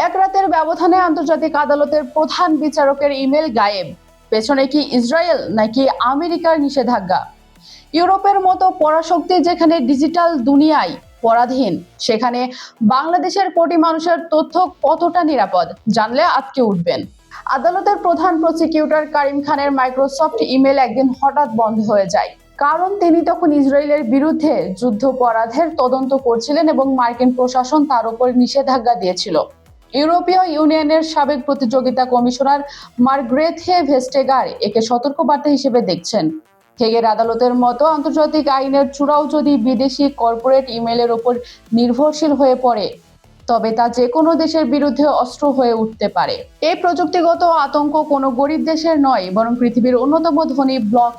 এক রাতের ব্যবধানে আন্তর্জাতিক আদালতের প্রধান বিচারকের ইমেল গায়েব। পেছনে কি ইসরায়েল নাকি আমেরিকার নিষেধাজ্ঞা? ইউরোপের মতো পরাশক্তি যেখানে ডিজিটাল দুনিয়ায় পরাধীন, সেখানে বাংলাদেশের কোটি মানুষের তথ্য কতটা নিরাপদ জানলে আটকে উঠবেন। আদালতের প্রধান প্রসিকিউটর কারিম খানের মাইক্রোসফট ইমেল একদিন হঠাৎ বন্ধ হয়ে যায়। কারণ তিনি তখন ইসরায়েলের বিরুদ্ধে যুদ্ধাপরাধের তদন্ত করছিলেন এবং মার্কিন প্রশাসন তার উপর নিষেধাজ্ঞা দিয়েছিল। ইউরোপীয় ইউনিয়নের সাবেক প্রতিযোগিতা কমিশনার মার্গ্রেথে ভেস্টেগার একে সতর্কবার্তা হিসেবে দেখছেন। হেগের আদালতের মতো আন্তর্জাতিক আইনের চূড়াও যদি বিদেশি কর্পোরেট ইমেলের উপর নির্ভরশীল হয়ে পড়ে, তবে তা যে কোনো দেশের বিরুদ্ধে অস্ত্র হয়ে উঠতে পারে। এই প্রযুক্তিগত আতঙ্ক কোনো গরিব দেশের নয়, বরং পৃথিবীর অন্যতম ধনী ব্লক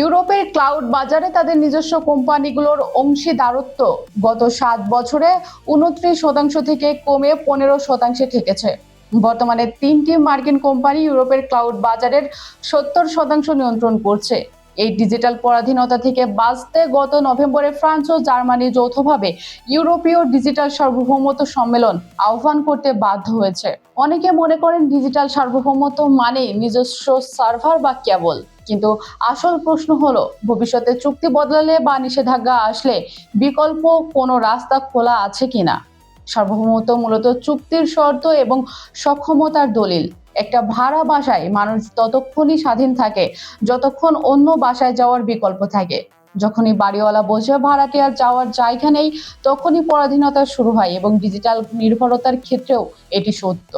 ইউরোপের ক্লাউড বাজারে তাদের নিজস্ব কোম্পানিগুলোর অংশীদারত্ব গত 7 বছরে 29% থেকে কমে 15% ঠেকেছে। বর্তমানে 3টি মার্কিন কোম্পানি ইউরোপের ক্লাউড বাজারের 70% নিয়ন্ত্রণ করছে। এই ডিজিটাল পরাধীনতা থেকে বাঁচতে গত নভেম্বরে ফ্রান্স ও জার্মানি যৌথভাবে ইউরোপীয় ডিজিটাল সার্বভৌমত্ব সম্মেলন আহ্বান করতে বাধ্য হয়েছে। অনেকে মনে করেন ডিজিটাল সার্বভৌমত্ব মানে নিজস্ব সার্ভার বা কেবল, কিন্তু আসল প্রশ্ন হলো ভবিষ্যতে চুক্তি বদলালে বা নিষেধাজ্ঞা আসলে বিকল্প কোনো রাস্তা খোলা আছে কিনা। সার্বভৌমত্ব মূলত চুক্তির শর্ত এবং সক্ষমতার দলিল। একটা ভাড়া বাসায় মানুষ ততক্ষণই স্বাধীন থাকে যতক্ষণ অন্য বাসায় যাওয়ার বিকল্প থাকে। যখনই বাড়িওয়ালা বোঝে ভাড়াটে আর যাওয়ার জায়গা নেই, তখনই পরাধীনতা শুরু হয় এবং ডিজিটাল নির্ভরতার ক্ষেত্রেও এটি সত্য।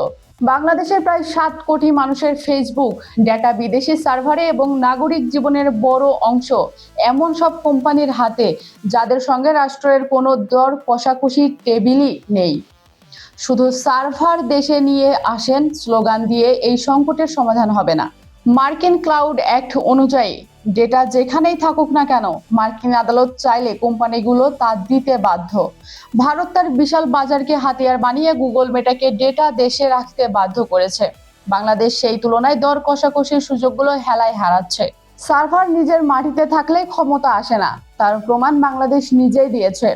বাংলাদেশের প্রায় 7 কোটি মানুষের ফেসবুক ডেটা বিদেশি সার্ভারে এবং নাগরিক জীবনের বড় অংশ এমন সব কোম্পানির হাতে যাদের সঙ্গে রাষ্ট্রের কোনো দর কষাকষি টেবিলই নেই। শুধু সার্ভার দেশে নিয়ে আসেন স্লোগান দিয়ে এই সংকটের সমাধান হবে না। মার্কিন ক্লাউড অ্যাক্ট অনুযায়ী ডেটা যেখানেই থাকুক না কেন, মার্কিন আদালত চাইলে কোম্পানিগুলো তা দিতে বাধ্য। ভারত তার বিশাল বাজারকে হাতিয়ার বানিয়ে গুগল মেটাকে ডেটা দেশে রাখতে বাধ্য করেছে। বাংলাদেশ সেই তুলনায় দর কষাকষির সুযোগগুলো হেলায় হারাচ্ছে। সার্ভার নিজের মাটিতে থাকলে ক্ষমতা আসে না, তার প্রমাণ বাংলাদেশ নিজেই দিয়েছে।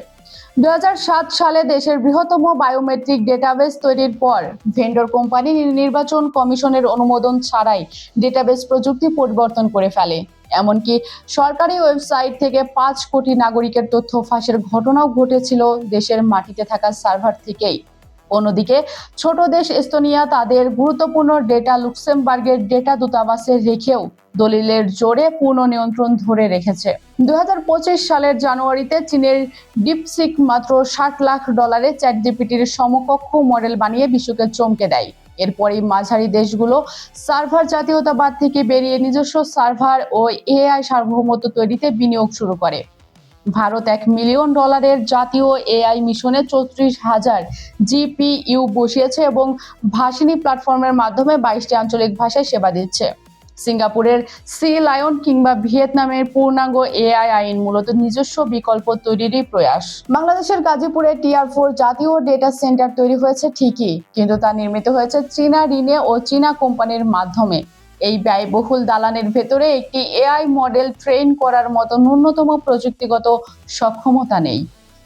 2007 সালে দেশের বৃহত্তম বায়োমেট্রিক ডেটাবেস তৈরির পর ভেন্ডর কোম্পানি নির্বাচন কমিশনের অনুমোদন ছাড়াই ডেটাবেস প্রযুক্তি পরিবর্তন করে ফেলে। এমনকি সরকারি ওয়েবসাইট থেকে 5 কোটি নাগরিকের তথ্য ফাঁসের ঘটনাও ঘটেছিল দেশের মাটিতে থাকা সার্ভার থেকেই। অন্যদিকে ছোট দেশ এস্তোনিয়া তাদের গুরুত্বপূর্ণ ডেটা লুক্সেমবার্গের ডেটা দূতাবাসে রেখেও দলিলের জোরে পূর্ণ নিয়ন্ত্রণ ধরে রেখেছে। 2025 সালের জানুয়ারিতে চীনের ডিপসিক মাত্র $60 লাখ চ্যাটজিপিটির সমকক্ষ মডেল বানিয়ে বিশ্বকে চমকে দেয়। এরপরই মাঝারি দেশগুলো সার্ভার জাতীয়তাবাদ থেকে বেরিয়ে নিজস্ব সার্ভার ও এআই সার্বভৌমত্ব তৈরিতে বিনিয়োগ শুরু করে। ভারত $1 মিলিয়ন জাতীয় এআই মিশনে 34,000 জিপিইউ বসিয়েছে এবং ভাষিনী প্ল্যাটফর্মের মাধ্যমে 22টি আঞ্চলিক ভাষায় সেবা দিচ্ছে। সিঙ্গাপুরের সি লায়ন কিংবা ভিয়েতনামের পূর্ণাঙ্গ এআই আইন মূলত নিজস্ব বিকল্প তৈরিরই প্রয়াস। বাংলাদেশের গাজীপুরে টিআর4 জাতীয় ডেটা সেন্টার তৈরি হয়েছে ঠিকই, কিন্তু তা নির্মিত হয়েছে চীনা ঋণে ও চীনা কোম্পানির মাধ্যমে। এই ব্যয়বহুল দালানের ভেতরে একটি এআই মডেল ট্রেন করার মতো ন্যূনতম প্রযুক্তিগত সক্ষমতা নেই।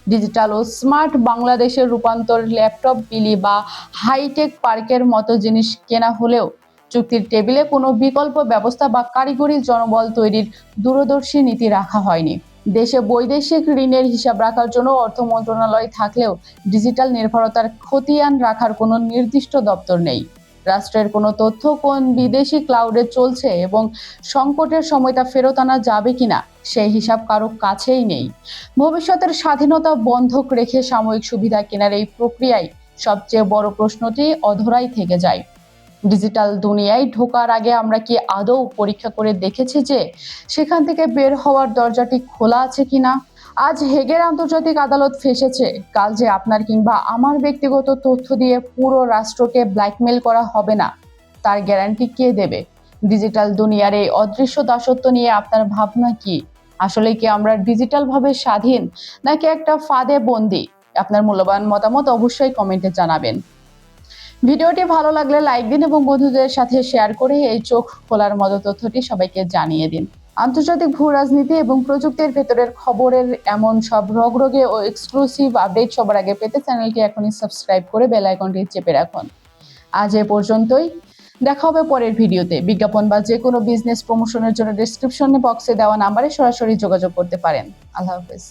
ডিজিটাল ও স্মার্ট বাংলাদেশের রূপান্তর ল্যাপটপ বিলি বা হাইটেক পার্কের মতো জিনিস কেনা হলেও চুক্তির টেবিলে কোনো বিকল্প ব্যবস্থা বা কারিগরি জনবল তৈরির দূরদর্শী নীতি রাখা হয়নি। দেশে বৈদেশিক ঋণের হিসাব রাখার জন্য অর্থ মন্ত্রণালয় থাকলেও ডিজিটাল নির্ভরতার খতিয়ান রাখার কোনো নির্দিষ্ট দপ্তর নেই। রাষ্ট্রের কোনো তথ্য কোন বিদেশি ক্লাউডে চলছে এবং সংকটের সময় তা ফেরত আনা যাবে কিনা সেই হিসাব কারো কাছেই নেই। ভবিষ্যতের স্বাধীনতা বন্ধক রেখে সাময়িক সুবিধা কেনার এই প্রক্রিয়ায় সবচেয়ে বড় প্রশ্নটি অধরাই থেকে যায়। ডিজিটাল দুনিয়ায় ঢোকার আগে আমরা কি আদৌ পরীক্ষা করে দেখেছি যে সেখান থেকে বের হওয়ার দরজাটি খোলা আছে কিনা? আজ হেগের আন্তর্জাতিক আদালত ফেঁসেছে, কাল যে আপনার কিংবা আমার ব্যক্তিগত তথ্য দিয়ে পুরো রাষ্ট্রকে ব্ল্যাকমেল করা হবে না, তার গ্যারান্টি কে দেবে? ডিজিটাল দুনিয়ার এই অদৃশ্য দাসত্ব নিয়ে আপনার ভাবনা কি? আসলে কি আমরা ডিজিটাল ভাবে স্বাধীন নাকি একটা ফাঁদে বন্দী? আপনার মূল্যবান মতামত অবশ্যই কমেন্টে জানাবেন। ভিডিওটি ভালো লাগলে লাইক দিন এবং বন্ধুদের সাথে শেয়ার করে এই চোখ খোলার মতো তথ্যটি সবাইকে জানিয়ে দিন। আন্তর্জাতিক ভূ রাজনীতি এবং প্রযুক্তির ভেতরের খবরের এমন সব রগরগে ও এক্সক্লুসিভ আপডেট সবার আগে পেতে চ্যানেলটি এখনই সাবস্ক্রাইব করে বেল আইকনটি চেপে রাখুন। আজ এ পর্যন্তই, দেখা হবে পরের ভিডিওতে। বিজ্ঞাপন বা যে কোনো বিজনেস প্রমোশনের জন্য ডেসক্রিপশন বক্সে দেওয়া নাম্বারে সরাসরি যোগাযোগ করতে পারেন। আল্লাহ হাফেজ।